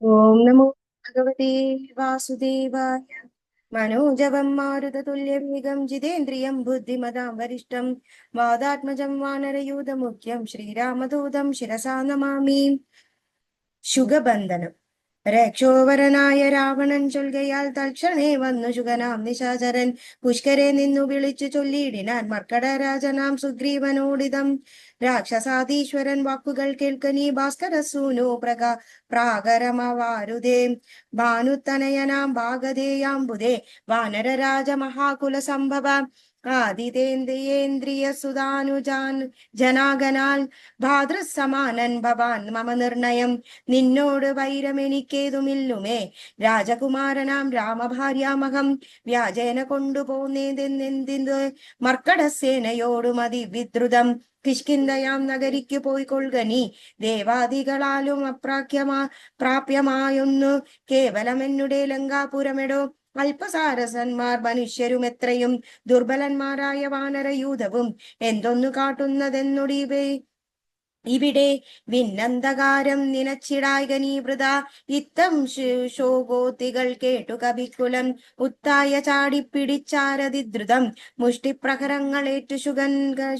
ഓം നമോ ഭഗവതേ വാസുദേവായ. മനോജവം മാരുതതുല്യവേഗം ജിതേന്ദ്രിയം ബുദ്ധിമതാം വരിഷ്ഠം വാദാത്മജം വാനരയൂഥമുഖ്യം ശ്രീരാമദൂതം ശിരസാ നമാമി. ശുഗബന്ധനം. രക്ഷോവരനായ രാവണൻ ചൊൽകയാൽ തൽക്ഷണേ വന്നു ശുഗനാം നിശാചരൻ പുഷ്കരെ നിന്നു വിളിച്ചു ചൊല്ലിയിടിനാൻ മർക്കടരാജനാം സുഗ്രീവനോടിതം. രാക്ഷസാധീശ്വരൻ വാക്കുകൾ കേൾക്കനീ ഭാസ്കരസൂനു പ്രാകരമവാരുതേ. ഭാനുത്തനയനാം ഭാഗധേയാംബുദേ വാനരരാജ മഹാകുല സംഭവ ആദിതേന്ദ്രിയേന്ദ്രിയ സുതാനുജാൻ ജനാഗനാൽ ഭാതൃസമാനൻ ഭവാൻ മമ നിർണയം. നിന്നോട് വൈരമെനിക്കേതുമില്ലുമേ രാജകുമാരനാം രാമഭാര്യാമഹം വ്യാജേന കൊണ്ടുപോന്നേതെന്നെന്തിന് മർക്കടസേനയോടും അതിവിദ്രുതം കിഷ്കിന്ധയാം നഗരിക്കു പോയിക്കൊള്ളുക നീ. ദേവാദികളാലും പ്രാപ്യമായൊന്നു കേവലമെന്നുടെ ലങ്കാപുരമെടോ. അല്പസാരസന്മാർ മനുഷ്യരും എത്രയും ദുർബലന്മാരായ വാനരയൂഥവും എന്തൊന്നു കാട്ടുന്നതെന്നൊടിവേ ഇവിടെ വിന്നന്തകാരം നിനച്ചിടായകനീവൃത. ഇത്തം ശോകോത്തികൾ കേട്ടു കവിക്കുലം ഉത്തായ ചാടിപ്പിടിച്ചാരതിദ്രുതം മുഷ്ടിപ്രഹരങ്ങളേറ്റു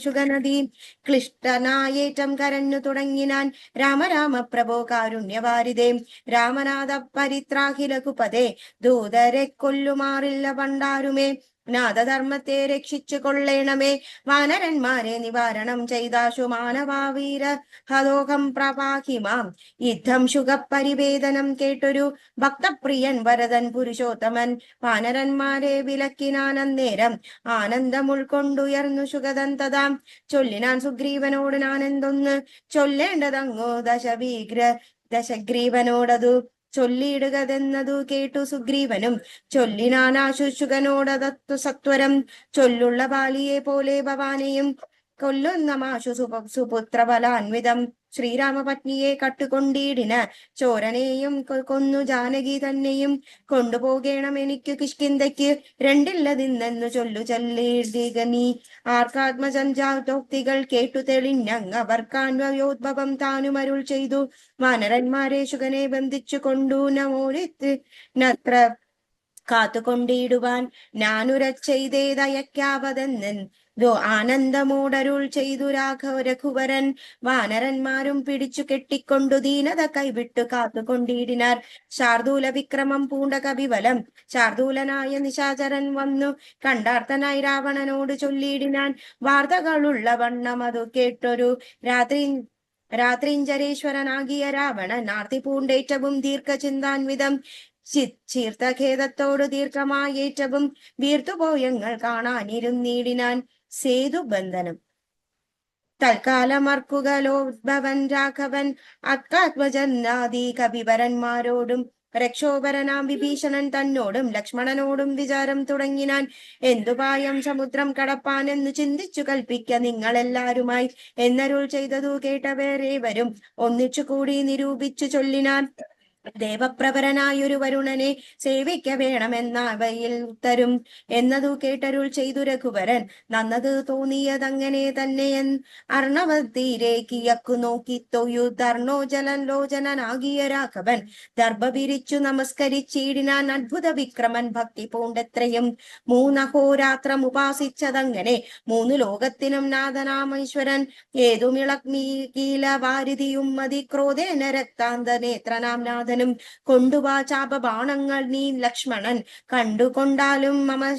ശുഗനദി ക്ലിഷ്ടനായേറ്റം കരഞ്ഞു തുടങ്ങിനാൻ. രാമ പ്രഭോ കാരുണ്യവാരിതേ രാമനാഥ പരിത്രാഹിലകുപതേ ദൂതരെ കൊല്ലുമാറില്ല പണ്ടാരുമേ. നാഥധർമ്മത്തെ രക്ഷിച്ചു കൊള്ളേണമേ. വാനരന്മാരെ നിവാരണം ചെയ്താശു മാനവാവീര ഹതോഹം പ്രവാഹിമാം. യുദ്ധം ശുഖപരിവേദനം കേട്ടൊരു ഭക്തപ്രിയൻ വരദൻ പുരുഷോത്തമൻ വാനരന്മാരെ വിലക്കിനാനന്നേരം ആനന്ദം ഉൾക്കൊണ്ടുയർന്നു ശുഗതൻ തഥാം. ചൊല്ലിനാൻ സുഗ്രീവനോട് ഞാൻ എന്തൊന്ന് ചൊല്ലേണ്ടതങ്ങോ ദശഗ്രീവനോടതു ചൊല്ലിയിടുകതെന്നതു കേട്ടു സുഗ്രീവനും ചൊല്ലിനാനാശുശുകനോടതത്തു സത്വരം. ചൊല്ലുള്ള ബാലിയെ പോലെ ഭവാനെയും കൊല്ലുന്ന മാശു സുപുത്രബലാൻവിതം. ശ്രീരാമപത്നിയെ കട്ടുകൊണ്ടിടിന ചോരനെയും കൊന്നു ജാനകി തന്നെയും കൊണ്ടുപോകേണം എനിക്കു കിഷ്കിന്ധയ്ക്ക്. രണ്ടില്ലതിന്നെന്നു ചൊല്ലിടിക നീ. ആർക്കാത്മജഞ്ചാതോക്തികൾ കേട്ടു തെളിഞ്ഞവർക്കാന്വയോദ്ഭവം താനുമരുൾ ചെയ്തു. വാനരന്മാരെ ശുകനെ ബന്ധിച്ചു കൊണ്ടു നത്ര കാത്തുകൊണ്ടിടുവാൻ ഞാനുരച്ചെയ്തേതയക്കാവതെന്ന് ആനന്ദമോടരുൾ ചെയ്തു രഘുവരൻ. വാനരന്മാരും പിടിച്ചു കെട്ടിക്കൊണ്ടു ദീനത കൈവിട്ടു കാത്തുകൊണ്ടിടിനാർ. ശാർദൂല വിക്രമം പൂണ്ട കപിവലം ശാർദൂലനായ നിശാചരൻ വന്നു കണ്ടാർത്തനായി രാവണനോട് ചൊല്ലിയിടിനാൻ. വാർത്തകളുള്ള വണ്ണം അതു കേട്ടൊരു രാത്രിഞ്ചരേശ്വരനാകിയ രാവണൻ ആർത്തി പൂണ്ടേറ്റവും ദീർഘചിന്താൻവിധം ചീർത്തഖേദത്തോടു ദീർഘമായേറ്റവും വീർത്തുപോയങ്ങൾ കാണാനിരുന്നീടിനാൻ. സേതുബന്ധനം. തൽക്കാലമർക്കുകലോദ്ഭവൻ രാഘവൻ അക്കാത്മജനാദി കവിവരന്മാരോടും രക്ഷോപരനാം വിഭീഷണൻ തന്നോടും ലക്ഷ്മണനോടും വിചാരം തുടങ്ങിനാൻ. എന്തുപായം സമുദ്രം കടപ്പാൻ എന്ന് ചിന്തിച്ചു കൽപ്പിക്ക നിങ്ങളെല്ലാരുമായി എന്നരുൾ ചെയ്തതു കേട്ടവരേവരും ഒന്നിച്ചു കൂടി നിരൂപിച്ചു ചൊല്ലിനാൻ. ദേവപ്രവരനായൊരു വരുണനെ സേവിക്ക വേണമെന്നവയിൽ ഉത്തരും എന്നതു കേട്ടരുൾ ചെയ്തു രഘുവരൻ. നന്നത് തോന്നിയതങ്ങനെ തന്നെയൻ അർണവതീരേക്കിയക്കു നോക്കി തൊയ്യുധർണോജലോചനാകിയ രാഘവൻ ദർഭ വിരിച്ചു നമസ്കരിച്ചിടിനാൻ. അത്ഭുത വിക്രമൻ ഭക്തി പൂണ്ടെത്രയും മൂന്നഹോരാത്രം ഉപാസിച്ചതങ്ങനെ മൂന്നു ലോകത്തിനും നാഥനാമീശ്വരൻ. ഏതുമിളക്കീല വാരിധിയും മതി ക്രോധേന രക്താന്ത നേത്രനാം നാഥനും കൊണ്ടുവാ ചാപബാണങ്ങൾ നീ ലക്ഷ്മണൻ കണ്ടുകൊണ്ടാലും മമ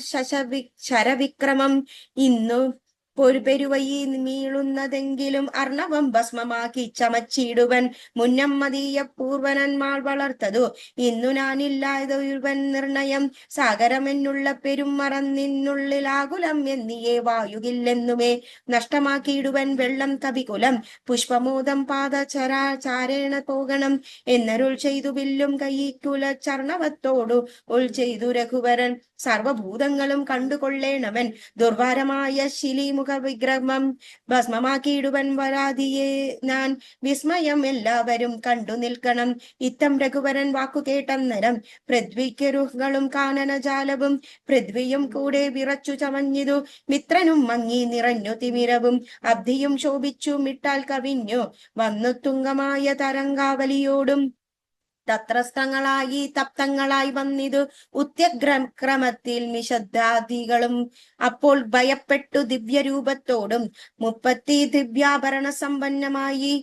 ശരവിക്രമം ഇന്നു പെരുവഴി മീളുന്നതെങ്കിലും അർണവം ഭസ്മമാക്കി ചമച്ചിടുവൻ മുന്നം മതീയ പൂർവനന്മാൾ വളർത്തതു ഇന്നു ഞാനില്ലാതൊരുവൻ നിർണയം. സാഗരമെന്നുള്ള പെരും മറന്നിനുള്ളിലാകുലം എന്നിയേ വായുകില്ലെന്നുമേ നഷ്ടമാക്കിയിടുവൻ വെള്ളം കവികുലം പുഷ്പമോദം പാദചാരേണ പോകണം എന്നരുൾ ചെയ്തു വില്ലും കൈക്കുല ചർണവത്തോടു ഉൾ ചെയ്തു രഘുവരൻ. സർവഭൂതങ്ങളും കണ്ടുകൊള്ളേണവൻ ദുർവാരമായ ശിലിമുഖ വിഗ്രഹം ഭസ്മമാക്കിയിടുവൻ വരാതിയെ ഞാൻ വിസ്മയം എല്ലാവരും കണ്ടു നിൽക്കണം. ഇത്തം രഘുവരൻ വാക്കു കേട്ടന്നരം പൃഥ്വിക്കരുകളും കാനനജാലവും പൃഥ്വിയും കൂടെ വിറച്ചു ചമഞ്ഞിതു. മിത്രനും മങ്ങി നിറഞ്ഞു തിമിരവും അബ്ധിയും ശോഭിച്ചു മിട്ടാൽ കവിഞ്ഞു വന്നു തുങ്കമായ തരംഗാവലിയോടും തത്രസ്ത്രങ്ങളായി തപ്തങ്ങളായി വന്നിതു ഉത്യഗ്രമത്തിൽ നിശബ്ദാദികളും. അപ്പോൾ ഭയപ്പെട്ടു ദിവ്യരൂപത്തോടും 30 ദിവ്യാഭരണ സമ്പന്നമായി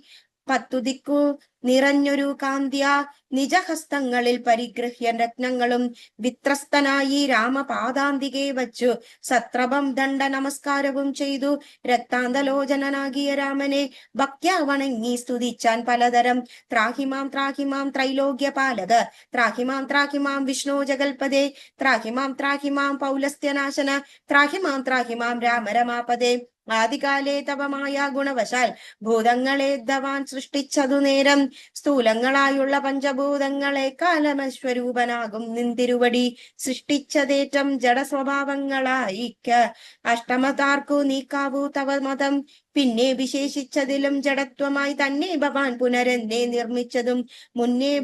10 ദിക്കു നിറഞ്ഞൊരു കാന്ത്യ നിജഹസ്തങ്ങളിൽ പരിഗ്രഹ്യ രത്നങ്ങളും വിത്രസ്തനായി രാമപാദാന്തികെ വച്ചു സത്രഭം ദണ്ഡ നമസ്കാരവും ചെയ്തു. രക്താന്തലോചനാകിയ രാമനെ ഭക്ത്യാ വണങ്ങി സ്തുതിച്ചാൻ പലതരം. ത്രാഹിമാം ത്രാഹിമാം ത്രൈലോക്യപാലക, ത്രാഹിമാം വിഷ്ണു ജഗൽപദേ, ത്രാഹിമാം പൗലസ്ത്യനാശന, ത്രാഹിമാം രാമ രമാപദേ. ആദികാലേ തവ മായാ ഗുണവശാൽ ഭൂതങ്ങളെ ധവാൻ സൃഷ്ടിച്ചതു നേരം. സ്ഥൂലങ്ങളായുള്ള പഞ്ചഭൂതങ്ങളെ കാലമസ്വരൂപനാകും നിന്തിരുവടി സൃഷ്ടിച്ചതേറ്റം ജഡസ്വഭാവങ്ങളായിക്ക. അഷ്ടമതാർക്കു നീക്കാവൂ തവ മതം, പിന്നെ വിശേഷിച്ചതിലും ജഡത്വമായി തന്നെ ഭവാൻ പുനരെന്നെ നിർമ്മിച്ചതും. മുന്നേ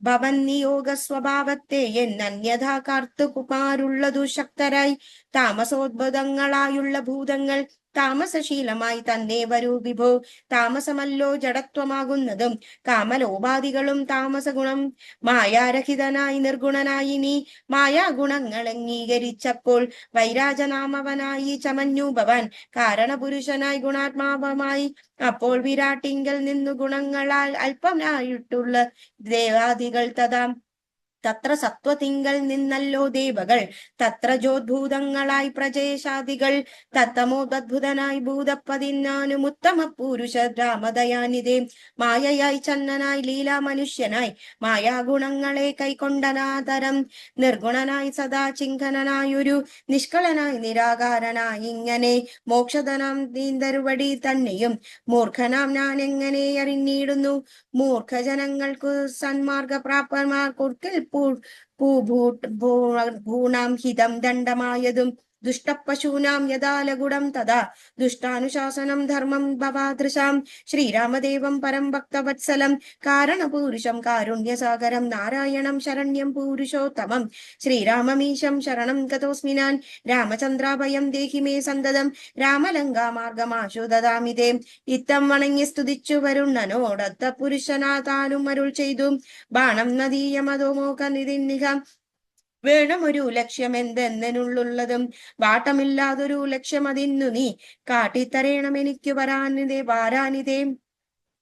ഭവൻ നിയോഗ സ്വഭാവത്തെ എന്നന്യഥാ കാർത്തുകുമാരുള്ളതു ശക്തരായി. താമസോദ്ഭുതങ്ങളായുള്ള ഭൂതങ്ങൾ താമസശീലമായി തന്നെ വരൂ വിഭോ. താമസമല്ലോ ജഡത്വമാകുന്നതും കാമലോപാധികളും താമസഗുണം. മായാരഹിതനായി നിർഗുണനായി നീ മായാഗുണങ്ങൾ അംഗീകരിച്ചപ്പോൾ വൈരാജനാമവനായി ചമഞ്ഞു ഭവാൻ കാരണപുരുഷനായി ഗുണാത്മാവമായി. അപ്പോൾ വിരാട്ടിങ്കൽ നിന്നു ഗുണങ്ങളാൽ അല്പനായിട്ടുള്ള ദേവാദികൾ തഥാ തത്ര സത്വതിങ്കൽ നിന്നല്ലോ ദേവകൾ. തത്ര ജോദ്ഭൂതങ്ങളായി പ്രജേശാദികൾ. തത്തമോദ്ഭുതനായി ഭൂതപ്പതിനാനും ഉത്തമ പുരുഷ രാമദയാനിതേ. മായയായി ചന്നനായി ലീലാ മനുഷ്യനായി മായാഗുണങ്ങളെ കൈക്കൊണ്ടനാതരം. നിർഗുണനായി സദാ ചിങ്കനായൊരു നിഷ്കളനായി നിരാകാരനായി ഇങ്ങനെ മോക്ഷധനാം നീന്തരുവടി തന്നെയും മൂർഖനാം ഞാൻ എങ്ങനെ അറിഞ്ഞിടുന്നു. മൂർഖജനങ്ങൾക്കു സന്മാർഗ പ്രാപ്തമാർക്കൊടുക്കൽ ഭൂണാം ഹിതം ദണ്ഡമായതും. ദുഷ്ടപശൂനാം യഥാലഗുണം തഥാ ദുഷ്ടാനുശാസനം ധർമ്മം ഭവാദൃശാം. ശ്രീരാമദേവം പരം ഭക്തവത്സലം കാരണപൂരുഷം കാരുണ്യസാഗരം നാരായണം ശരണ്യം പുരുഷോത്തമം. ശ്രീരാമമീശം ശരണം ഗതോസ്മി ഞാൻ. രാമചന്ദ്രാഭയം ദേഹി മേ സന്തതം. രാമലങ്കാമാർഗമാശു ദദാമിതേ. ഇത്തം വണങ്ങി സ്തുതിച്ചു വരുണനോടത്ത പുരുഷനാഥാനും അരുൾ ചെയ്തു. ബാണം നദീയമതോ മോക നിതിന്നിഹ. വേണമൊരു ലക്ഷ്യം എന്തെന്നുള്ളതും വാട്ടമില്ലാതൊരു ലക്ഷ്യം അതിന്നു നീ കാട്ടിത്തരേണം എനിക്ക് വാരാനിതേ.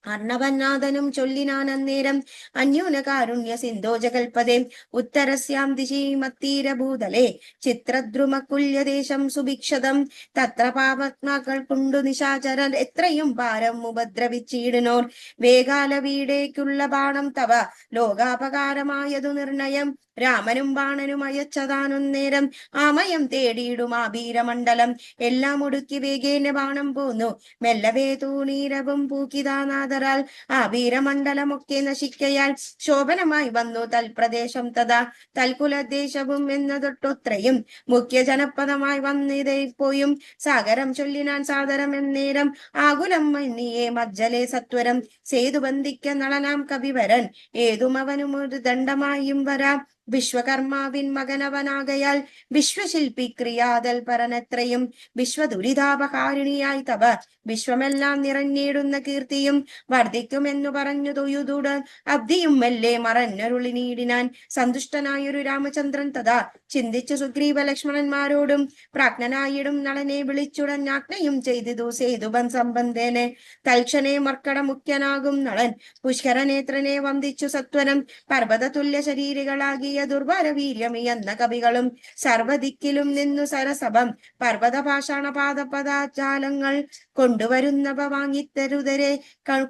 അർണവനാഥനും ചൊല്ലിനാൻ അന്നേരം അന്യൂന കാരുണ്യ സിന്ധോ ജഗൽപദേ. ഉത്തരസ്യാം ദിശി മത്തീരഭൂതലേ ചിത്രദ്രുമകുല്യദേശം സുഭിക്ഷതം. തത്ര പാപത്മാക്കൾ കൊണ്ടു നിശാചരൻ എത്രയും പാരം ഉപദ്രവിച്ചിടുന്നോർ. വേഗാല വീടേക്കുള്ള ബാണം തവ ലോകാപകാരമായതു നിർണയം. രാമനും ബാണനും അയച്ചതാനൊന്നേരം ആമയം തേടിയിടും ആ വീരമണ്ഡലം. എല്ലാം ഒടുക്കി വേഗേന ബാണം പോന്നു മെല്ലവേ തൂണീരവും പൂക്കിതാനാദരാൽ. ആ വീരമണ്ഡലമൊക്കെ നശിക്കയാൽ ശോഭനമായി വന്നു തൽപ്രദേശം തഥാ തൽകുലദേശവും എന്നതൊട്ടൊത്രയും മുഖ്യ ജനപദമായി വന്നിതേപ്പോയും. സാഗരം ചൊല്ലിനാൻ സാദരം എന്നേരം ആകുലം മന്നിയെ മജ്ജലെ സത്വരം. സേതുബന്ധിക്ക നളനാം കവിവരൻ ഏതുമവനും ഒരു ദണ്ഡമായും വരാം. വിശ്വകർമാവിൻ മകനവനാകയാൽ വിശ്വശില്പി ക്രിയാതൽ പരനത്രയും. വിശ്വദുരിതാപകാരിണിയായി തവ വിശ്വമെല്ലാം നിറഞ്ഞിടുന്ന കീർത്തിയും വർദ്ധിക്കുമെന്നു പറഞ്ഞു തൊഴുതുടൻ അബ്ദിയും മെല്ലെ മറഞ്ഞരുളി നീടിനാൻ. സന്തുഷ്ടനായൊരു രാമചന്ദ്രൻ തഥാ ചിന്തിച്ചു സുഗ്രീവ ലക്ഷ്മണന്മാരോടും പ്രാജ്ഞനായിടും നളനെ വിളിച്ചുടൻ ആജ്ഞയും ചെയ്തിതു സേതുബൻ സംബന്ധേനെ. തൽക്ഷണേ മർക്കട മുഖ്യനാകും നളൻ പുഷ്കരനേത്രനെ വന്ദിച്ചു സത്വരം. പർവ്വത തുല്യ ശരീരികളാകിയ ദുർബലവീര്യമി എന്ന കവികളും സർവദിക്കിലും നിന്നു സരസഭം പർവ്വത പാഷാണ പാദപദാജാലങ്ങൾ കൊണ്ടുവരുന്നവ വാങ്ങിത്തരുതരെ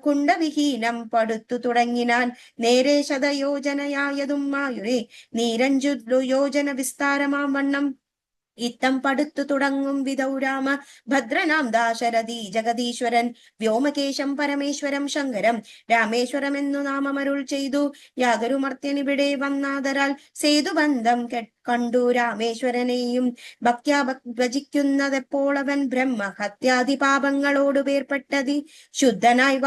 കുണ്ടവിഹീനം പടുത്തു തുടങ്ങിനാൻ. നേരെ ശതയോജനയായതും മായുരേ നീരഞ്ചു യോജന വിസ്താരമാം വണ്ണം. ഇത്തം പടുത്തു തുടങ്ങും വിധൗ രാമ ഭദ്രനാം ദാശരഥി ജഗദീശ്വരൻ. വ്യോമകേശം പരമേശ്വരം ശങ്കരം രാമേശ്വരം എന്നു നാമമരുൾ ചെയ്തു. യാതൊരു മർത്യനിവിടെ വന്നാദരാൽ സേതുബന്ധം കണ്ടു രാമേശ്വരനെയും ഭക്ത്യാ ഭജിക്കുന്നതെപ്പോൾ അവൻ ബ്രഹ്മഹത്യാദി പാപങ്ങളോട് പേർപ്പെട്ടതി ശുദ്ധനായി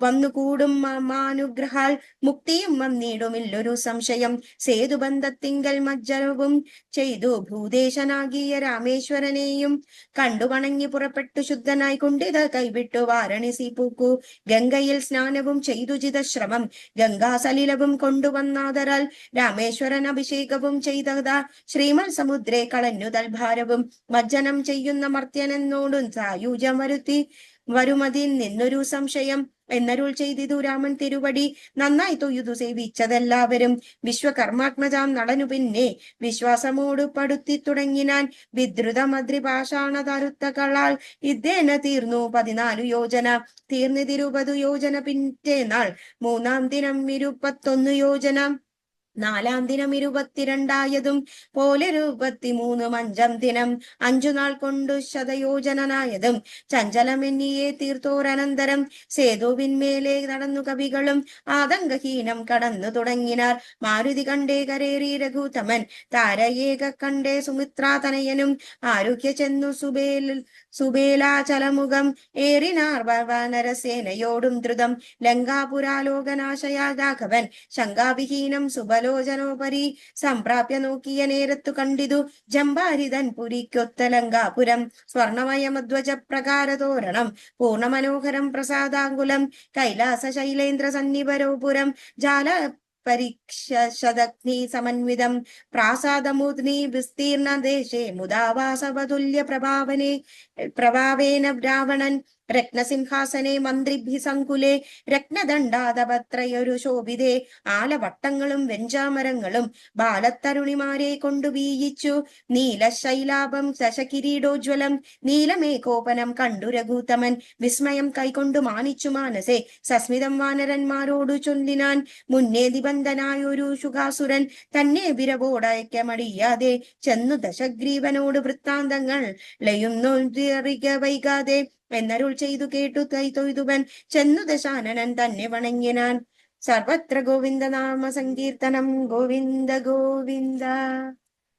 വന്നുകൂടും മാനുഗ്രഹാൽ മുക്തിയും വന്നിടുമില്ലൊരു സംശയം. സേതുബന്ധത്തിങ്കൽ മജ്ജനവും ചെയ്തു ഭൂദേശനാകിയ രാമേശ്വരനെയും കണ്ടു വണങ്ങി പുറപ്പെട്ടു ശുദ്ധനായി കുണ്ടിത കൈവിട്ടു വാരണസി പൂക്കു. ഗംഗയിൽ സ്നാനവും ചെയ്തു ചിതശ്രമം ഗംഗാസലിലവും കൊണ്ടുവന്നാദരാൽ രാമേശ്വരൻ അഭിഷേകവും ചെയ്തതാ ശ്രീമൽ സമുദ്രേ കളഞ്ഞു തൽഭാരവും മജ്ജനം ചെയ്യുന്ന മർത്യനെന്നോടും സായുജം വരുമതിൽ നിന്നൊരു സംശയം എന്നരുൾ ചെയ്തിതു രാമൻ തിരുവടി നന്നായി തൊയ്തു സേവിച്ചതെല്ലാവരും. വിശ്വകർമാത്മജാം നടനു പിന്നെ വിശ്വാസമോട് പടുത്തി തുടങ്ങിനാൻ വിദ്രുതമദ്രിപാഷാണ തരുത്തകളാൽ ഇദ്ദേന തീർന്നു 14 യോജന തീർന്നിതിരുപതു യോജന പിറ്റേനാൾ മൂന്നാം ദിനം 21 യോജന നാലാം ദിനം 22 പോലെ 23 അഞ്ചാം ദിനം 5 നാൾ കൊണ്ടു ശതയോജനായതും ചഞ്ചലമെന്നിയെ തീർത്തോരനന്തരം സേതുവിന്മേലെ നടന്നു കവികളും ആതങ്കഹീനം കടന്നു തുടങ്ങിനാർ. മാരുതി കണ്ടേ കരേറി രഘുത്തമൻ താരയേക കണ്ടേ സുമിത്രാതനയനും ആരോഗ്യ ചെന്നു സുബേലാചലമുഖം ഏറിനാർ വാനരസേനയോടും ദ്രുതം ലങ്കാപുരാലോകനാശയാ രാഘവൻ ശങ്കാവിഹീനം സുബലോചനോപരി സംപ്രാപ്യ നോക്കിയ നേരത്തു കണ്ടിതു ജംബാരിതൻ പുരിക്കൊത്ത ലങ്കാപുരം സ്വർണമയമധ്വജ പ്രകാരതോരണം പൂർണ്ണമനോഹരം പ്രസാദാങ്കുലം കൈലാസ ശൈലേന്ദ്ര സന്നിപരോപുരം ജാല പരീക്ഷദഗ്നി സമന്വിതം പ്രാസാദമുദ്നി വിസ്തീർണ ദേശേ മുദാവാസവതുല്യ പ്രഭാവേന രാവണൻ രത്നസിംഹാസനെ മന്ത്രിഭി സങ്കുലേ രത്നദണ്ഡാതപത്രയൊരു ശോഭിതേ ആലവട്ടങ്ങളും വെഞ്ചാമരങ്ങളും ബാലത്തരുണിമാരെ കൊണ്ടു വീയിച്ചു നീലശൈലാഭം ശശകിരീടോജ്വലം നീലമേകോപനം കണ്ടു രഘുത്തമൻ വിസ്മയം കൈകൊണ്ടു മാനിച്ചു മാനസേ സസ്മിതം വാനരന്മാരോടു ചൊല്ലിനാൻ മുന്നേ നിബന്ധനായൊരു ശുകാസുരൻ തന്നെ വിരവോടയക്കമടിയാതെ ചെന്നു ദശഗ്രീവനോട് വൃത്താന്തങ്ങൾ ലയുന്നൊരിക വൈകാതെ എന്നരുൾ ചെയ്തു കേട്ടു തൊയ്തുവൻ ചെന്നു ദശാനനൻ തന്നെ വണങ്ങിനാൻ. സർവത്ര ഗോവിന്ദ നാമ സങ്കീർത്തനം ഗോവിന്ദ ഗോവിന്ദ.